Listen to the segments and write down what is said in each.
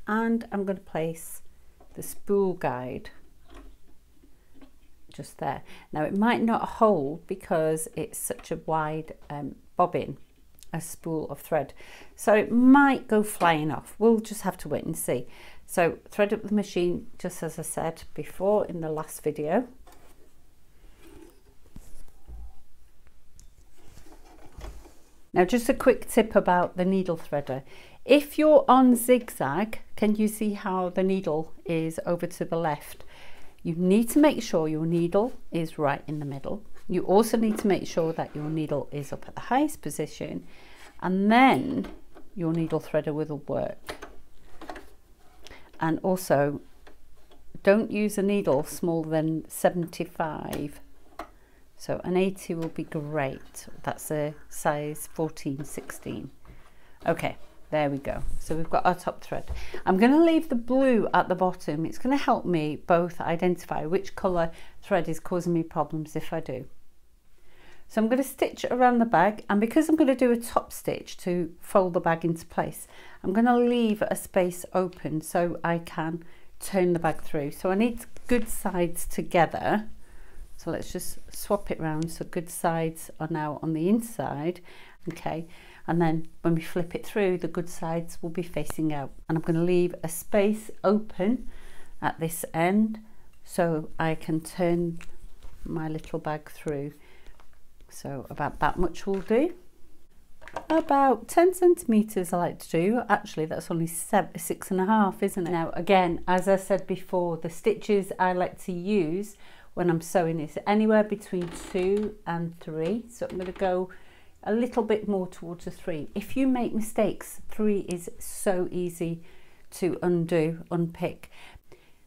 and I'm going to place the spool guide just there. Now it might not hold because it's such a wide bobbin, a spool of thread, so it might go flying off. We'll just have to wait and see. So thread up the machine just as I said before in the last video. Now just a quick tip about the needle threader. If you're on zigzag, can you see how the needle is over to the left? You need to make sure your needle is right in the middle. You also need to make sure that your needle is up at the highest position, and then your needle threader will work. And also, don't use a needle smaller than 75. So an 80 will be great. That's a size 14-16. Okay, there we go. So we've got our top thread. I'm going to leave the blue at the bottom. It's going to help me both identify which colour thread is causing me problems if I do. So I'm going to stitch around the bag, and because I'm going to do a top stitch to fold the bag into place, I'm going to leave a space open so I can turn the bag through. So I need good sides together. So let's just swap it round so good sides are now on the inside, okay, and then when we flip it through, the good sides will be facing out. And I'm going to leave a space open at this end so I can turn my little bag through. So about that much will do. About 10 centimeters I like to do. Actually that's only 6.5, isn't it? Now again, as I said before, the stitches I like to use when I'm sewing is anywhere between 2 and 3. So I'm going to go a little bit more towards a 3. If you make mistakes, 3 is so easy to unpick.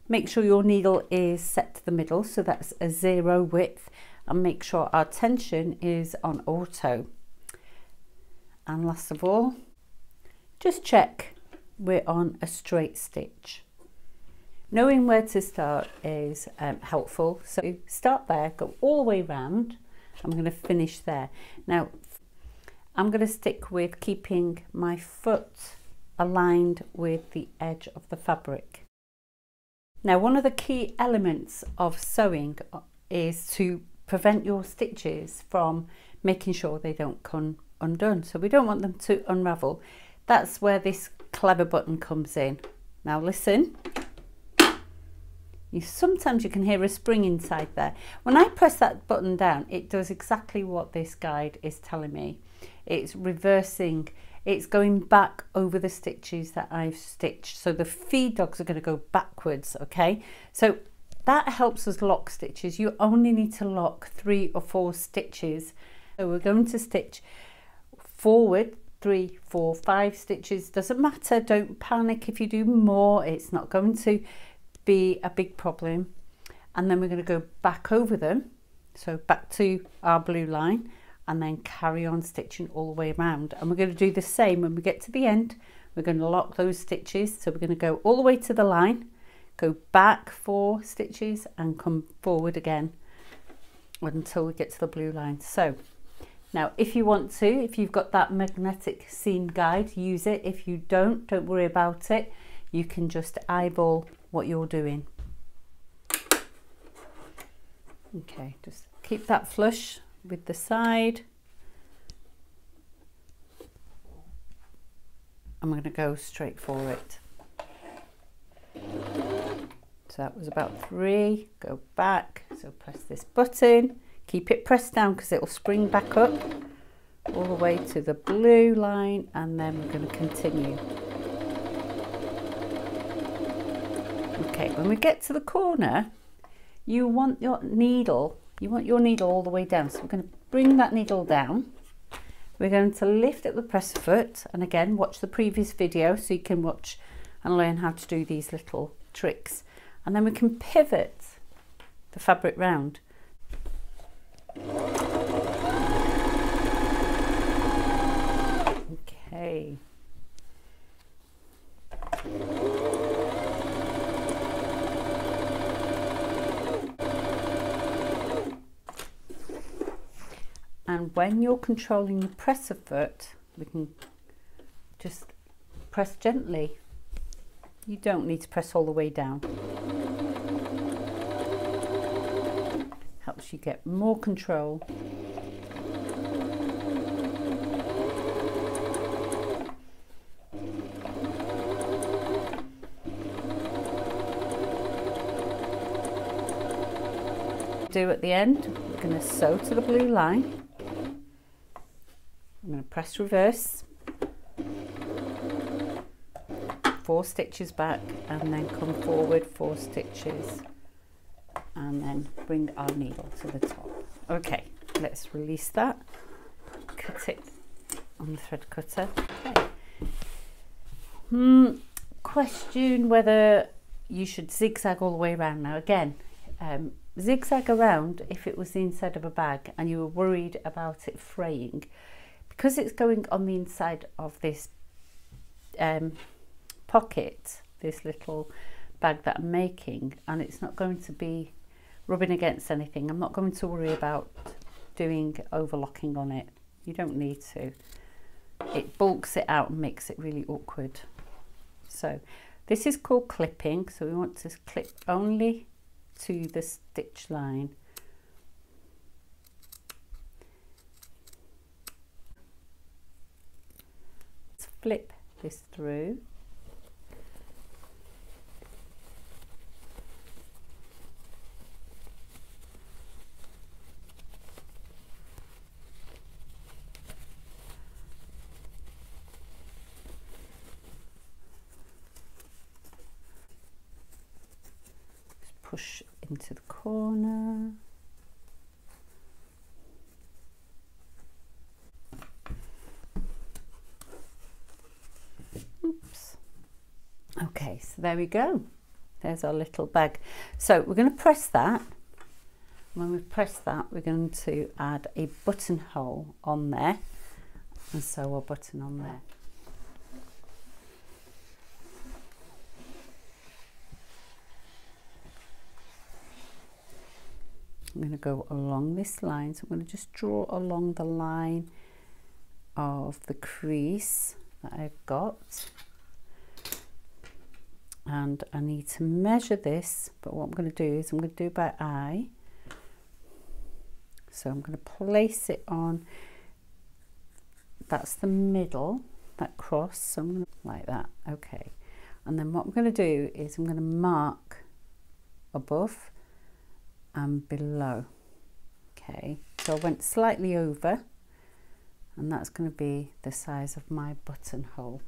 Make sure your needle is set to the middle, so that's a 0 width, and make sure our tension is on auto. And last of all, just check we're on a straight stitch. Knowing where to start is helpful. So start there, go all the way round. I'm going to finish there. Now I'm going to stick with keeping my foot aligned with the edge of the fabric. Now one of the key elements of sewing is to prevent your stitches from making sure they don't come undone. So we don't want them to unravel. That's where this clever button comes in. Now listen. Sometimes you can hear a spring inside there. When I press that button down, it does exactly what this guide is telling me. It's reversing, it's going back over the stitches that I've stitched. So the feed dogs are going to go backwards, okay? So that helps us lock stitches. You only need to lock 3 or 4 stitches. So we're going to stitch forward 3, 4, 5 stitches. Doesn't matter, don't panic if you do more. It's not going to be a big problem. And then we're going to go back over them, so back to our blue line, and then carry on stitching all the way around. And we're going to do the same when we get to the end. We're going to lock those stitches, so we're going to go all the way to the line, go back 4 stitches and come forward again until we get to the blue line. So now if you want to, if you've got that magnetic seam guide, use it. If you don't worry about it. You can just eyeball what you're doing. Okay, just keep that flush with the side. I'm going to go straight for it. So that was about 3. Go back. So press this button. Keep it pressed down because it will spring back up all the way to the blue line, and then we're going to continue. Okay, when we get to the corner, you want your needle all the way down. So we're going to bring that needle down. We're going to lift up the presser foot, and again, watch the previous video so you can watch and learn how to do these little tricks. And then we can pivot the fabric round. Okay. And when you're controlling the presser foot, we can just press gently. You don't need to press all the way down. Helps you get more control. Do at the end, we're going to sew to the blue line. I'm going to press reverse, 4 stitches back, and then come forward 4 stitches, and then bring our needle to the top. Okay, let's release that, cut it on the thread cutter. Okay. Question whether you should zigzag all the way around. Now again, zigzag around if it was the inside of a bag and you were worried about it fraying, because it's going on the inside of this pocket, this little bag that I'm making, and it's not going to be rubbing against anything. I'm not going to worry about doing overlocking on it. You don't need to. It bulks it out and makes it really awkward. So this is called clipping, so we want to clip only to the stitch line. Let's flip this through. Just push into the corner. Oops. Okay, so there we go. There's our little bag. So we're going to press that. When we've pressed that, we're going to add a buttonhole on there and sew a button on there. I'm going to go along this line, so I'm going to just draw along the line of the crease that I've got, and I need to measure this, but what I'm going to do is I'm going to do by eye. So I'm going to place it on, that's the middle, that cross, so I'm going to like that. Okay, and then what I'm going to do is I'm going to mark above and below. Okay, so I went slightly over, and that's going to be the size of my buttonhole.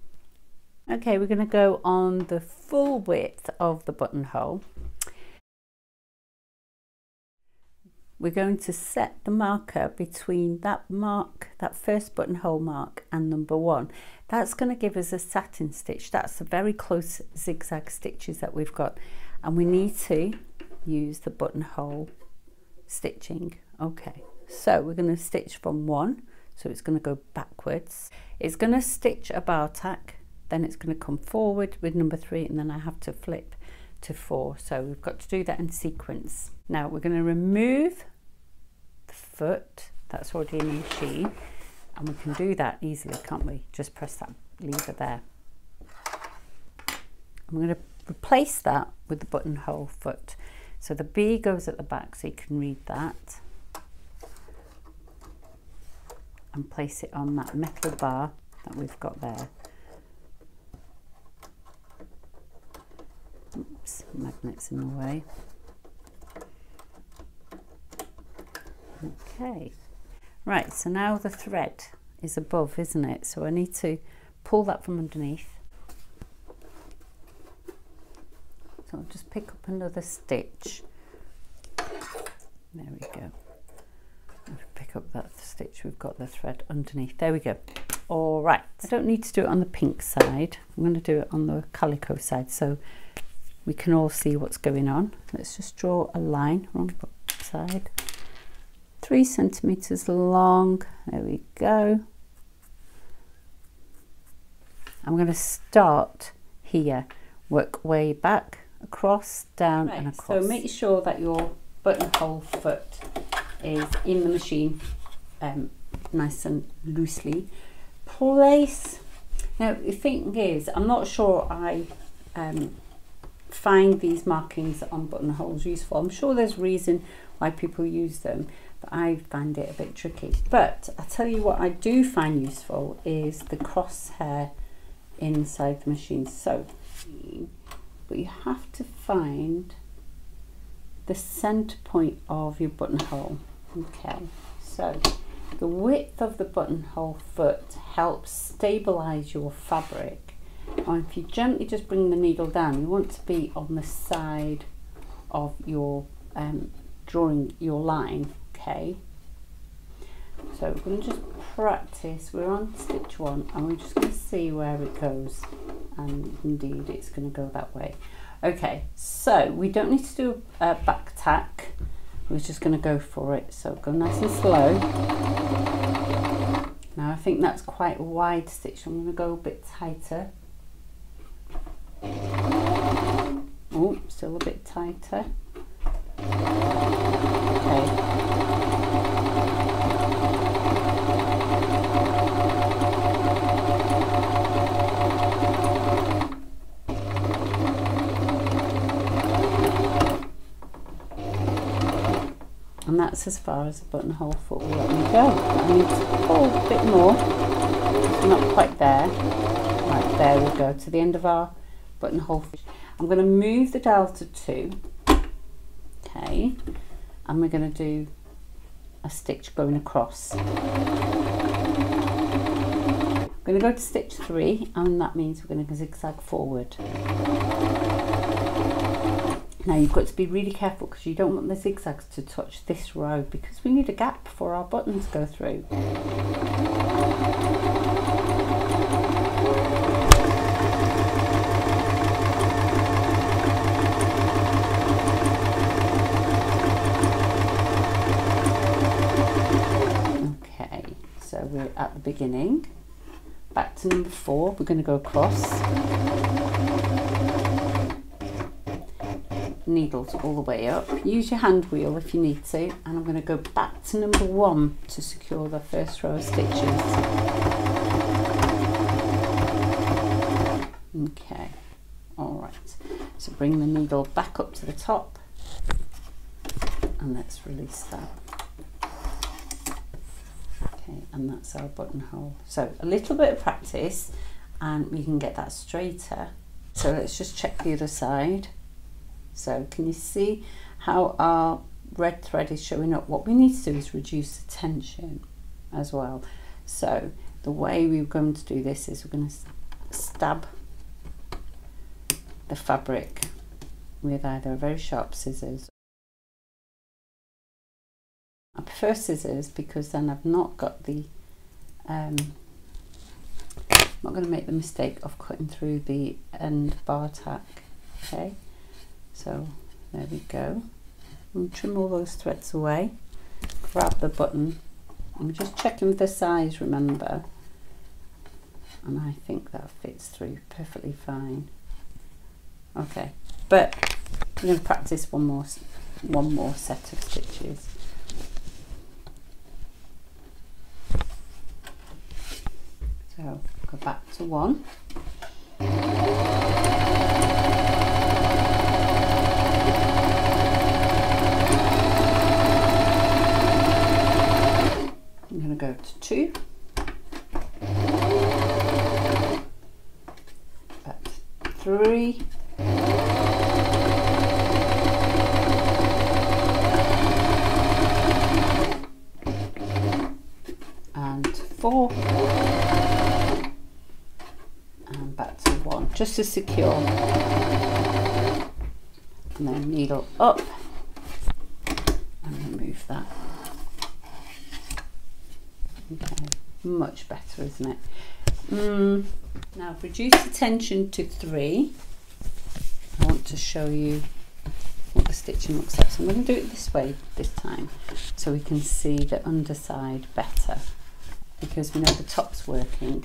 Okay, we're going to go on the full width of the buttonhole. We're going to set the marker between that mark, that first buttonhole mark, and number 1. That's going to give us a satin stitch. That's the very close zigzag stitches that we've got, and we need to use the buttonhole stitching. Okay, so we're going to stitch from 1, so it's going to go backwards. It's going to stitch a bar tack, then it's going to come forward with number 3, and then I have to flip to 4. So we've got to do that in sequence. Now we're going to remove the foot that's already in the machine, and we can do that easily, can't we? Just press that lever there. I'm going to replace that with the buttonhole foot. So the B goes at the back, so you can read that, and place it on that metal bar that we've got there. Oops, magnet's in the way. Okay, right, so now the thread is above, isn't it? So I need to pull that from underneath. So I'll just pick up another stitch. There we go. I'll pick up that stitch, we've got the thread underneath. There we go. All right, I don't need to do it on the pink side. I'm going to do it on the calico side so we can all see what's going on. Let's just draw a line, wrong side. 3 centimeters long. There we go. I'm going to start here, work way back, across, down, and across. So make sure that your buttonhole foot is in the machine nice and loosely. Place. Now the thing is, I'm not sure I find these markings on buttonholes useful. I'm sure there's a reason why people use them, but I find it a bit tricky. But I tell you what I do find useful is the crosshair inside the machine. So, but you have to find the center point of your buttonhole. Okay, so the width of the buttonhole foot helps stabilize your fabric. And if you gently just bring the needle down, you want to be on the side of your drawing your line. Okay, so we're going to just practice. We're on stitch 1 and we're just going to see where it goes, and indeed it's going to go that way. Okay, so we don't need to do a back tack, we're just going to go for it. So go nice and slow. Now I think that's quite a wide stitch, I'm going to go a bit tighter. Oh, still a bit tighter. Okay. And that's as far as the buttonhole foot will let me go. I need to pull a bit more. It's not quite there. Right, there we go, to the end of our buttonhole. I'm going to move the dial to 2. Okay, and we're going to do a stitch going across. I'm going to go to stitch 3, and that means we're going to zigzag forward. Now you've got to be really careful because you don't want the zigzags to touch this row, because we need a gap for our button to go through. Okay, so we're at the beginning. Back to number 4, we're going to go across. Needles all the way up. Use your hand wheel if you need to, and I'm going to go back to number 1 to secure the first row of stitches. Okay, alright, so bring the needle back up to the top and let's release that. Okay, and that's our buttonhole. So a little bit of practice and we can get that straighter. So let's just check the other side. So can you see how our red thread is showing up? What we need to do is reduce the tension as well. So the way we're going to do this is we're going to stab the fabric with either a very sharp scissors. I prefer scissors because then I've not got the I'm not going to make the mistake of cutting through the end bar tack. Okay, so there we go. And trim all those threads away. Grab the button. I'm just checking with the size, remember, and I think that fits through perfectly fine. Okay, but we're going to practice one more set of stitches. So go back to 1. I'm going to go to 2. Back to 3. And 4. And back to 1, just to secure. And then needle up and remove that. Okay, much better, isn't it? Now reduce the tension to 3. I want to show you what the stitching looks like. So I'm going to do it this way this time so we can see the underside better, because we know the top's working.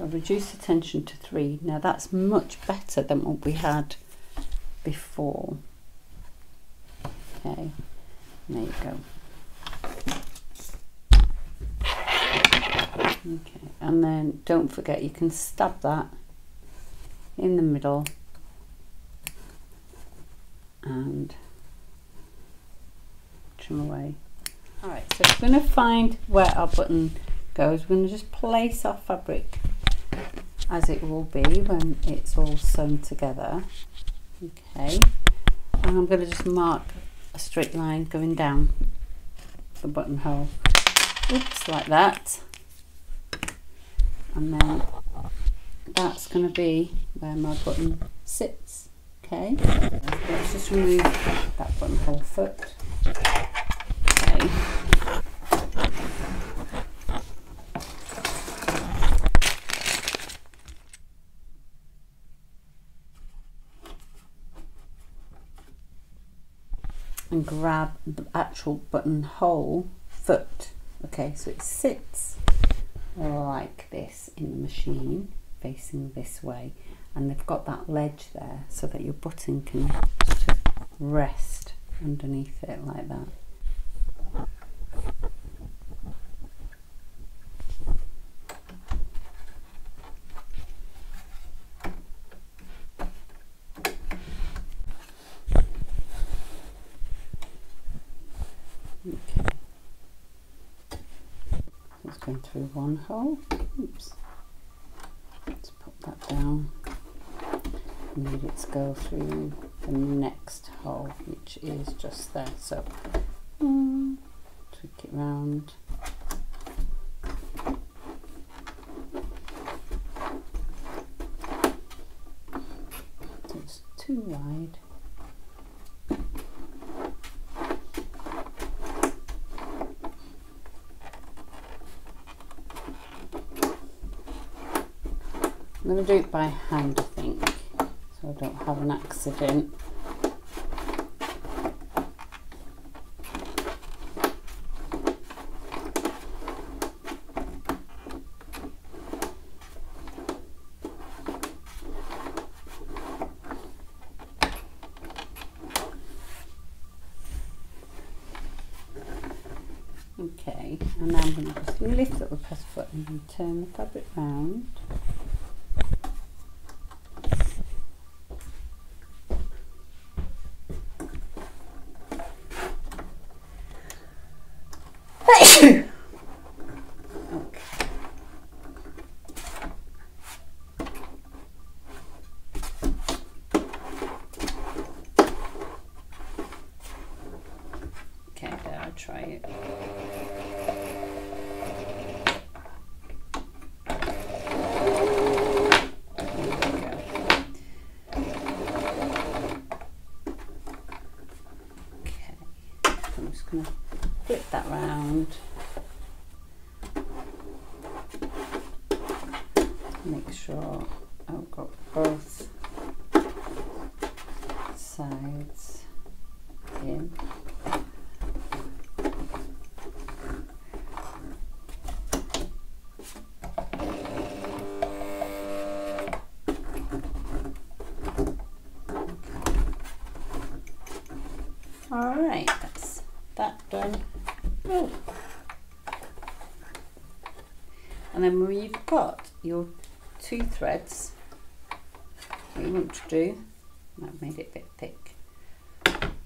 So reduce the tension to 3. Now that's much better than what we had before. Okay, there you go. Okay, and then don't forget you can stab that in the middle and trim away. Alright, so we're going to find where our button goes. We're going to just place our fabric as it will be when it's all sewn together. Okay, and I'm going to just mark a straight line going down the buttonhole. Oops, like that. And then that's going to be where my button sits. Okay, let's just remove that buttonhole foot. Okay. And grab the actual buttonhole foot. Okay, so it sits like this in the machine, facing this way, and they've got that ledge there so that your button can sort of rest underneath it like that. Okay, it's going through one hole. Oops. Let's put that down. Need it to go through the next hole, which is just there. So tweak it round. So it's too wide. I'm going to do it by hand, I think, so I don't have an accident. Okay, and now I'm going to just lift up the press button and turn the fabric round. Okay, there, I'll try it. Okay, I'm just going to flip that round. Make sure I've got both sides in. Alright, that's that done. Oh. And then when you've got your 2 threads, what you want to do, I've made it a bit thick,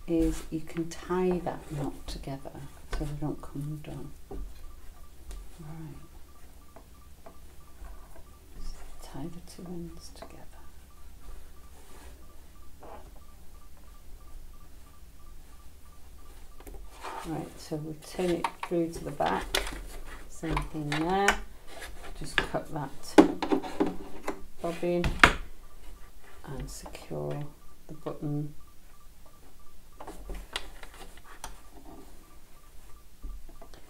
is you can tie that knot together so they don't come undone. Right. Just tie the 2 ends together. Right, so we'll turn it through to the back, same thing there, just cut that bobbin and secure the button.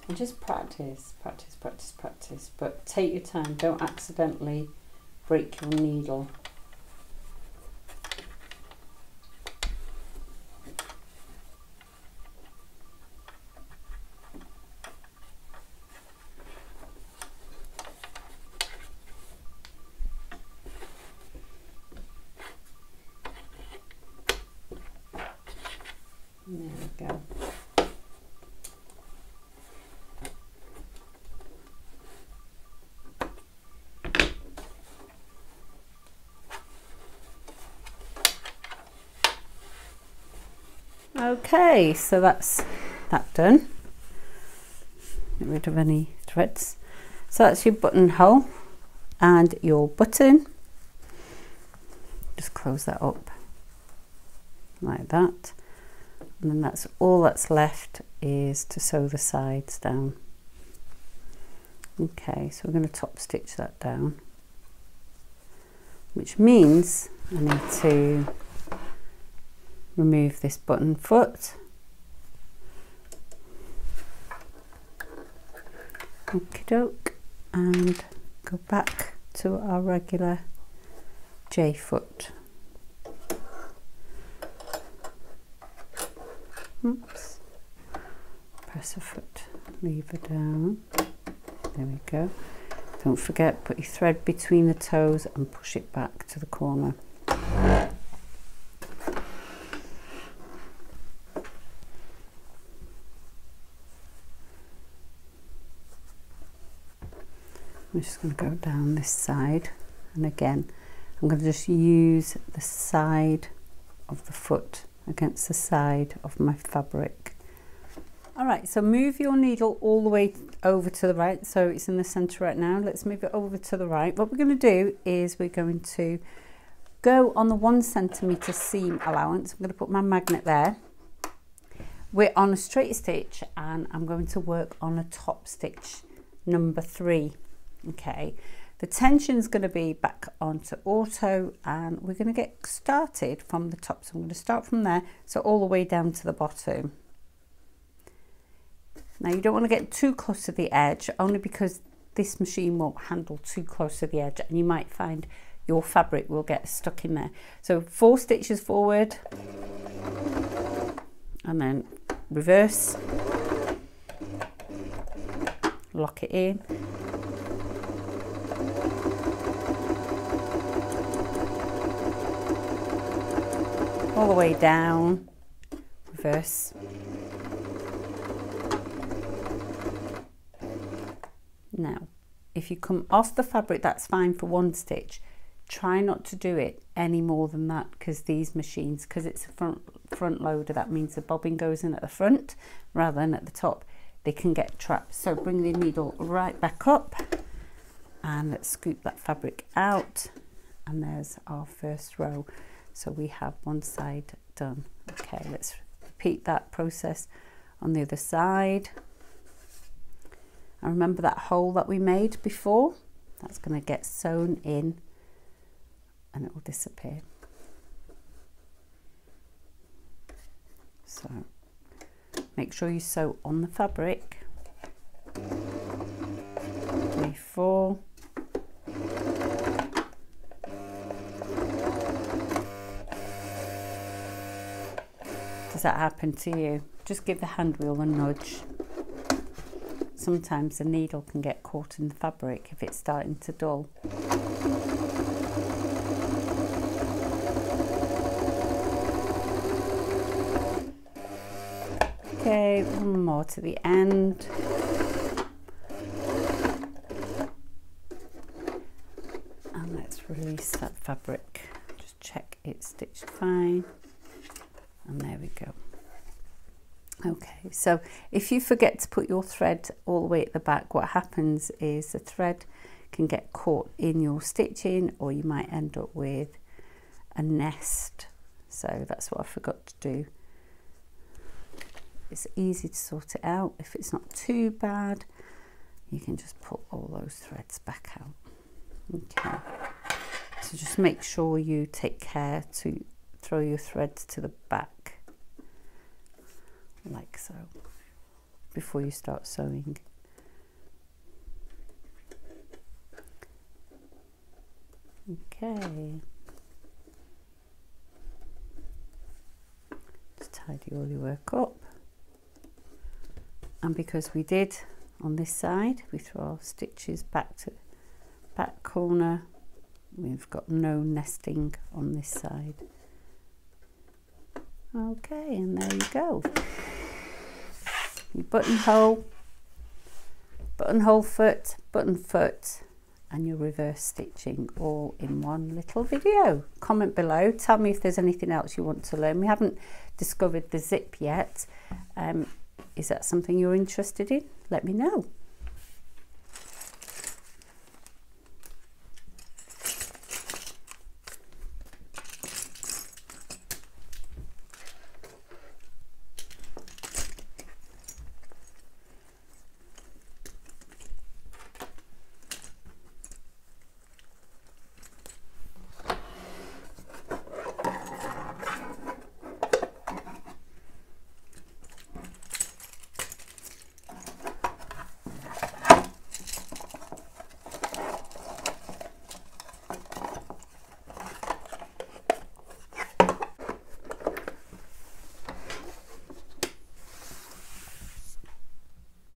And just practice, practice, practice, practice, but take your time, don't accidentally break your needle. Okay, so that's that done. Get rid of any threads. So that's your buttonhole and your button. Just close that up like that, and then that's all that's left is to sew the sides down. Okay, so we're going to top stitch that down, which means I need to remove this button foot. Okie doke, and go back to our regular J foot. Oops. Press a foot, lever down. There we go. Don't forget, put your thread between the toes and push it back to the corner. I'm just going to go down this side, and again I'm going to just use the side of the foot against the side of my fabric. Alright, so move your needle all the way over to the right, so it's in the centre right now. Let's move it over to the right. What we're going to do is we're going to go on the 1 centimetre seam allowance. I'm going to put my magnet there. We're on a straight stitch, and I'm going to work on a top stitch number 3. Okay, the tension is going to be back onto auto, and we're going to get started from the top. So I'm going to start from there, so all the way down to the bottom. Now you don't want to get too close to the edge, only because this machine won't handle too close to the edge, and you might find your fabric will get stuck in there. So 4 stitches forward, and then reverse, lock it in, all the way down, reverse, now if you come off the fabric, that's fine for 1 stitch. Try not to do it any more than that, because these machines, because it's a front loader, that means the bobbin goes in at the front rather than at the top. They can get trapped. So bring the needle right back up, and let's scoop that fabric out, and there's our first row. So we have 1 side done. Okay, let's repeat that process on the other side. And remember that hole that we made before? That's going to get sewn in, and it will disappear. So make sure you sew on the fabric. 3, 4. Does that happen to you? Just give the hand wheel a nudge. Sometimes the needle can get caught in the fabric if it's starting to dull. Okay, 1 more to the end. And let's release that fabric. Just check it's stitched fine. And there we go. Okay, so if you forget to put your thread all the way at the back, what happens is the thread can get caught in your stitching, or you might end up with a nest. So that's what I forgot to do. It's easy to sort it out. If it's not too bad, you can just pull all those threads back out. Okay, so just make sure you take care to throw your threads to the back, like so, before you start sewing. Okay, just tidy all your work up, and because we did on this side, we throw our stitches back to the back corner. We've got no nesting on this side. Okay, and there you go. Your buttonhole, buttonhole foot, button foot, and your reverse stitching all in one little video. Comment below, tell me if there's anything else you want to learn. We haven't discovered the zip yet. Is that something you're interested in? Let me know.